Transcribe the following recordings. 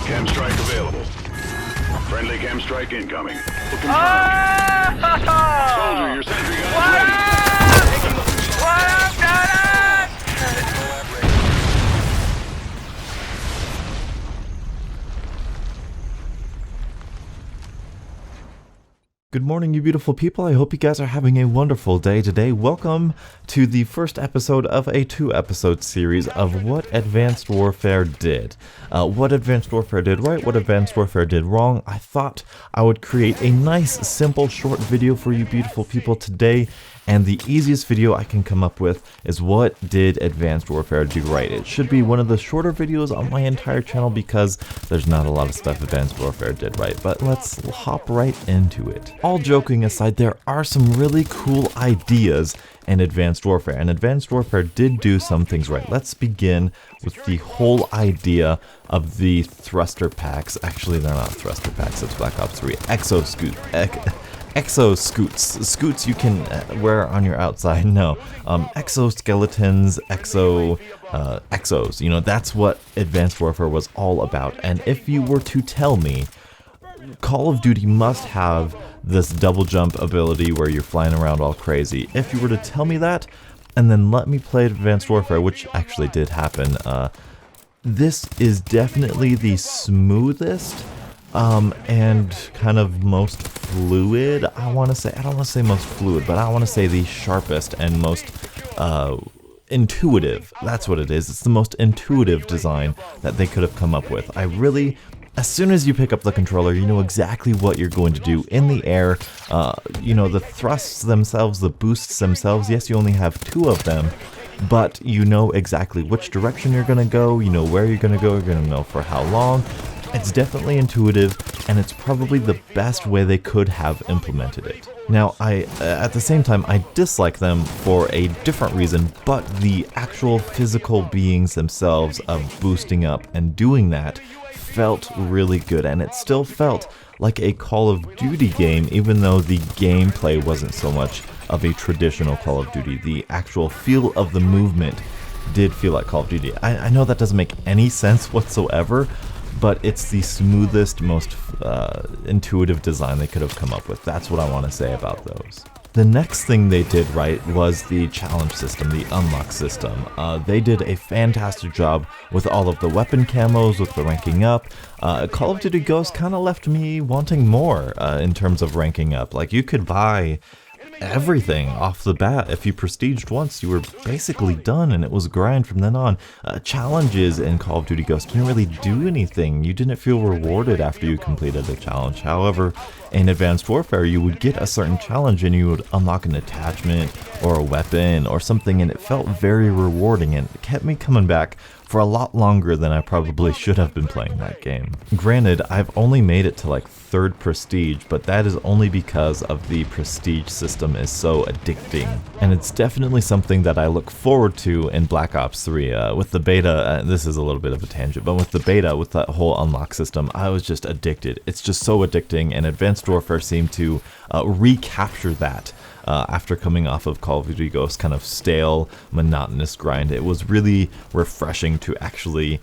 Chem strike available. Friendly chem strike incoming. Confirmed. Soldier, your sentry gun is ready. What up, Dennis? Good morning, you beautiful people. I hope you guys are having a wonderful day today. Welcome to the first episode of a 2-episode series of what Advanced Warfare did. What Advanced Warfare did right, what Advanced Warfare did wrong. I thought I would create a nice, simple, short video for you beautiful people today. And the easiest video I can come up with is what did Advanced Warfare do right. It should be one of the shorter videos on my entire channel because there's not a lot of stuff Advanced Warfare did right, but let's hop right into it. All joking aside, there are some really cool ideas in Advanced Warfare, and Advanced Warfare did do some things right. Let's begin with the whole idea of the thruster packs. Actually, they're not thruster packs, it's Black Ops 3 Exo scoots you can wear on your outside. No, exoskeletons, exos, you know, that's what Advanced Warfare was all about. And if you were to tell me Call of Duty must have this double jump ability where you're flying around all crazy, if you were to tell me that and then let me play Advanced Warfare, which actually did happen, this is definitely the smoothest and kind of most fluid, I want to say. I don't want to say most fluid, but I want to say the sharpest and most intuitive. That's what it is. It's the most intuitive design that they could have come up with. As soon as you pick up the controller, you know exactly what you're going to do in the air. You know, the thrusts themselves, the boosts themselves, yes, you only have 2 of them, but you know exactly which direction you're going to go, you know where you're going to go, you're going to know for how long. It's definitely intuitive, and it's probably the best way they could have implemented it. Now, at the same time, I dislike them for a different reason, but the actual physical beings themselves of boosting up and doing that felt really good, and it still felt like a Call of Duty game, even though the gameplay wasn't so much of a traditional Call of Duty. The actual feel of the movement did feel like Call of Duty. I know that doesn't make any sense whatsoever, but it's the smoothest, most intuitive design they could have come up with. That's what I want to say about those. The next thing they did right was the challenge system, the unlock system. They did a fantastic job with all of the weapon camos, with the ranking up. Call of Duty Ghosts kind of left me wanting more in terms of ranking up. Like, you could buy everything off the bat. If you prestiged once, you were basically done, and it was grind from then on. Challenges in Call of Duty Ghosts didn't really do anything. You didn't feel rewarded after you completed a challenge. However, in Advanced Warfare, you would get a certain challenge and you would unlock an attachment or a weapon or something, and it felt very rewarding, and it kept me coming back for a lot longer than I probably should have been playing that game. Granted, I've only made it to like 3rd prestige, but that is only because of the prestige system is so addicting. And it's definitely something that I look forward to in Black Ops 3. With the beta, this is a little bit of a tangent, but with the beta, with that whole unlock system, I was just addicted. It's just so addicting, and Advanced Warfare seemed to recapture that. After coming off of Call of Duty Ghosts' kind of stale, monotonous grind, it was really refreshing to actually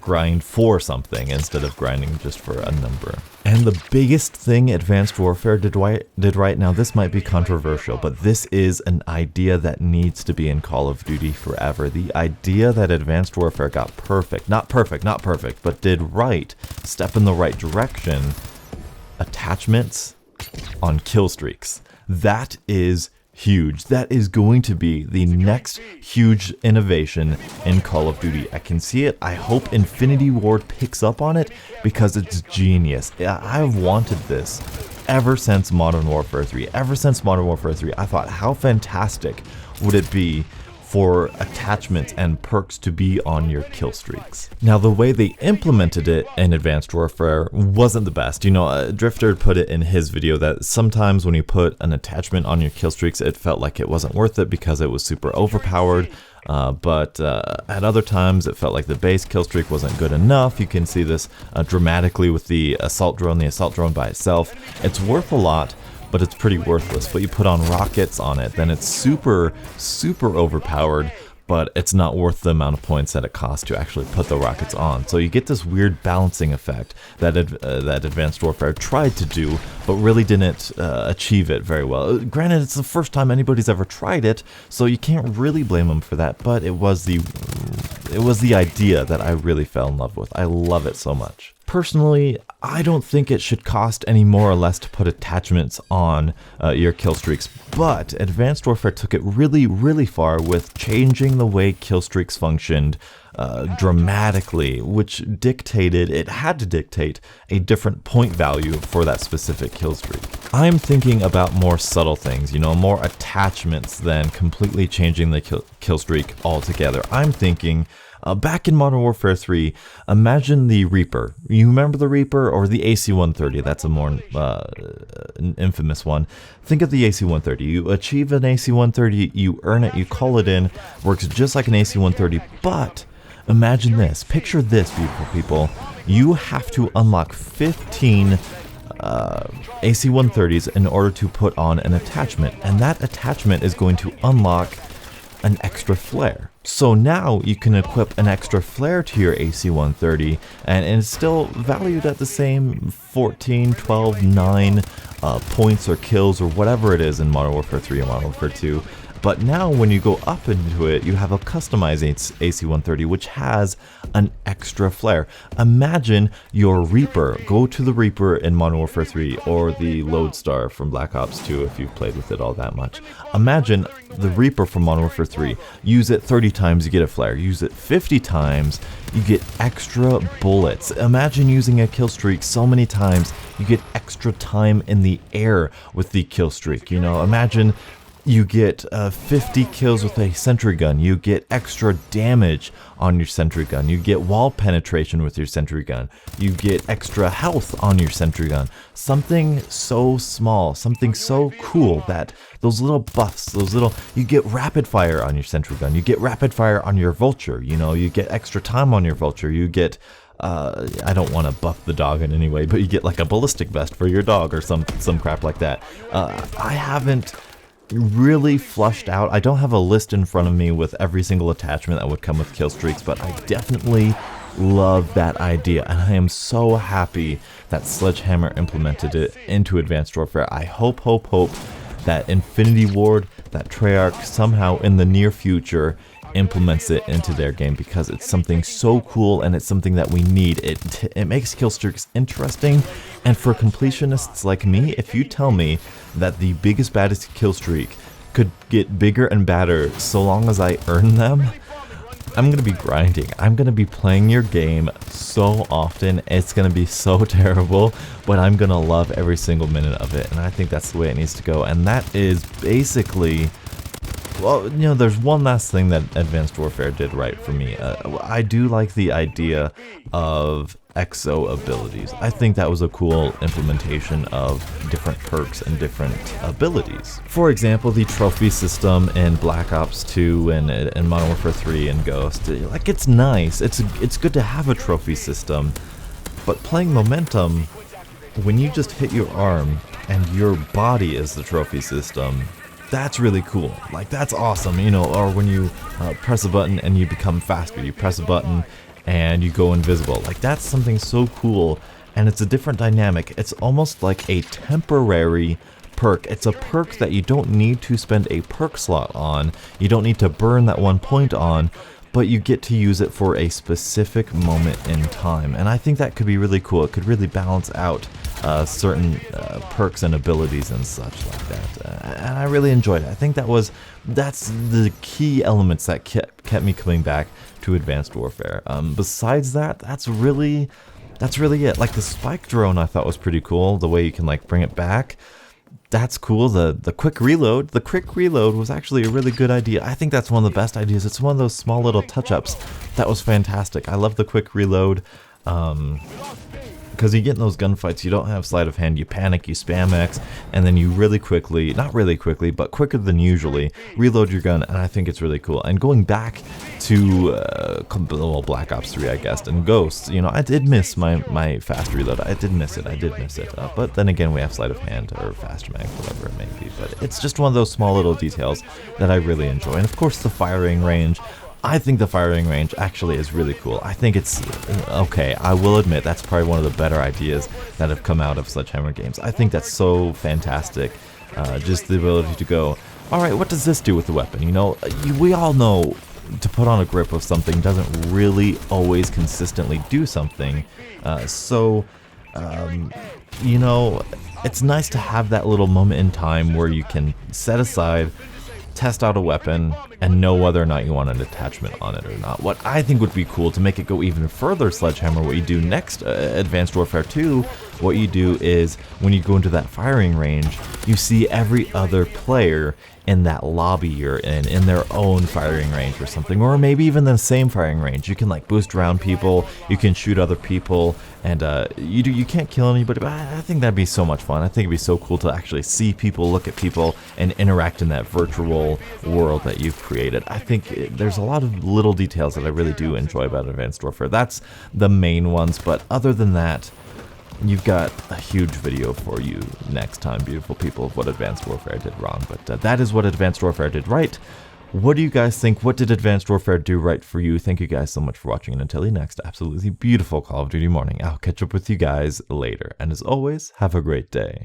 grind for something instead of grinding just for a number. And the biggest thing Advanced Warfare did right now, this might be controversial, but this is an idea that needs to be in Call of Duty forever. The idea that Advanced Warfare got not perfect, but did right, step in the right direction, attachments on kill streaks. That is huge. That is going to be the next huge innovation in Call of Duty. I can see it. I hope Infinity Ward picks up on it because it's genius. I've wanted this ever since Modern Warfare 3. Ever since Modern Warfare 3, I thought, how fantastic would it be for attachments and perks to be on your kill streaks. Now, the way they implemented it in Advanced Warfare wasn't the best. You know, Drifter put it in his video that sometimes when you put an attachment on your kill streaks, it felt like it wasn't worth it because it was super overpowered. But at other times it felt like the base kill streak wasn't good enough. You can see this dramatically with the assault drone by itself. It's worth a lot, but it's pretty worthless. But you put on rockets on it, then it's super overpowered. but it's not worth the amount of points that it costs to actually put the rockets on. So you get this weird balancing effect that that Advanced Warfare tried to do, but really didn't achieve it very well. Granted, it's the first time anybody's ever tried it, so you can't really blame them for that, but it was the idea that I really fell in love with. I love it so much. Personally, I don't think it should cost any more or less to put attachments on your kill streaks, but Advanced Warfare took it really, really far with changing the way kill streaks functioned dramatically, which it had to dictate a different point value for that specific kill streak. I'm thinking about more subtle things, more attachments than completely changing the kill streak altogether. I'm thinking back in Modern Warfare 3, imagine the Reaper. You remember the Reaper or the AC-130? That's a more infamous one. Think of the AC-130. You achieve an AC-130, you earn it, you call it in, works just like an AC-130, but imagine this. Picture this, beautiful people. You have to unlock 15 AC-130s in order to put on an attachment, and that attachment is going to unlock an extra flare. So now you can equip an extra flare to your AC-130, and it's still valued at the same 14, 12, 9 points or kills or whatever it is in Modern Warfare 3 and Modern Warfare 2. But now when you go up into it, you have a customized AC-130, which has an extra flare. Imagine your Reaper. Go to the Reaper in Modern Warfare 3 or the Lodestar from Black Ops 2 if you've played with it all that much. Imagine the Reaper from Modern Warfare 3. Use it 30 times, you get a flare. Use it 50 times, you get extra bullets. Imagine using a kill streak so many times, you get extra time in the air with the kill streak. Imagine you get 50 kills with a sentry gun, you get extra damage on your sentry gun, you get wall penetration with your sentry gun, you get extra health on your sentry gun. Something so small, something so cool that those little buffs, you get rapid fire on your sentry gun, you get rapid fire on your vulture, you get extra time on your vulture, you get I don't want to buff the dog in any way, but you get like a ballistic vest for your dog or some crap like that. I haven't really flushed out. I don't have a list in front of me with every single attachment that would come with kill streaks, but I definitely love that idea, and I am so happy that Sledgehammer implemented it into Advanced Warfare. I hope that Infinity Ward, that Treyarch somehow in the near future implements it into their game, because it's something so cool and it's something that we need. It makes kill streaks interesting, and for completionists like me, if you tell me that the biggest, baddest kill streak could get bigger and badder so long as I earn them, I'm going to be grinding. I'm going to be playing your game so often. It's going to be so terrible, but I'm going to love every single minute of it, and I think that's the way it needs to go. And that is basically, well, there's one last thing that Advanced Warfare did right for me. I do like the idea of exo abilities. I think that was a cool implementation of different perks and different abilities. For example, the trophy system in Black Ops 2 and Modern Warfare 3 and Ghost. Like, it's nice. It's good to have a trophy system, but playing Momentum, when you just hit your arm and your body is the trophy system, that's really cool. Like, that's awesome, or when you press a button and you become faster, you press a button and you go invisible. Like, that's something so cool, and it's a different dynamic. It's almost like a temporary perk. It's a perk that you don't need to spend a perk slot on. You don't need to burn that 1 point on, but you get to use it for a specific moment in time. And I think that could be really cool. It could really balance out certain perks and abilities and such like that. And I really enjoyed it. I think that's the key elements that kept me coming back to Advanced Warfare. Besides that, that's really it. Like, the spike drone I thought was pretty cool. The way you can like bring it back, that's cool. The quick reload. The quick reload was actually a really good idea. I think that's one of the best ideas. It's one of those small little touch-ups that was fantastic. I love the quick reload. Because you get in those gunfights, you don't have sleight of hand, you panic, you spam X, and then you really quickly, not really quickly, but quicker than usually, reload your gun, and I think it's really cool. And going back to Black Ops 3, I guess, and Ghosts, I did miss my fast reload. I did miss it. But then again, we have sleight of hand, or fast mag, whatever it may be. But it's just one of those small little details that I really enjoy. And of course, the firing range. I think the firing range actually is really cool. I think it's, okay, I will admit that's probably one of the better ideas that have come out of Sledgehammer games. I think that's so fantastic, just the ability to go, alright, what does this do with the weapon? You know, we all know to put on a grip of something doesn't really always consistently do something, you know, it's nice to have that little moment in time where you can set aside, test out a weapon, and know whether or not you want an attachment on it or not. What I think would be cool to make it go even further, Sledgehammer, what you do next, Advanced Warfare 2, what you do is when you go into that firing range, you see every other player in that lobby you're in their own firing range or something, or maybe even the same firing range. You can like boost around people, you can shoot other people, and you can't kill anybody, but I think that'd be so much fun. I think it'd be so cool to actually see people, look at people, and interact in that virtual world that you've created. I think there's a lot of little details that I really do enjoy about Advanced Warfare. That's the main ones, but other than that, you've got a huge video for you next time, beautiful people, of what Advanced Warfare did wrong. But that is what Advanced Warfare did right. What do you guys think? What did Advanced Warfare do right for you? Thank you guys so much for watching, and until the next absolutely beautiful Call of Duty morning, I'll catch up with you guys later. And as always, have a great day.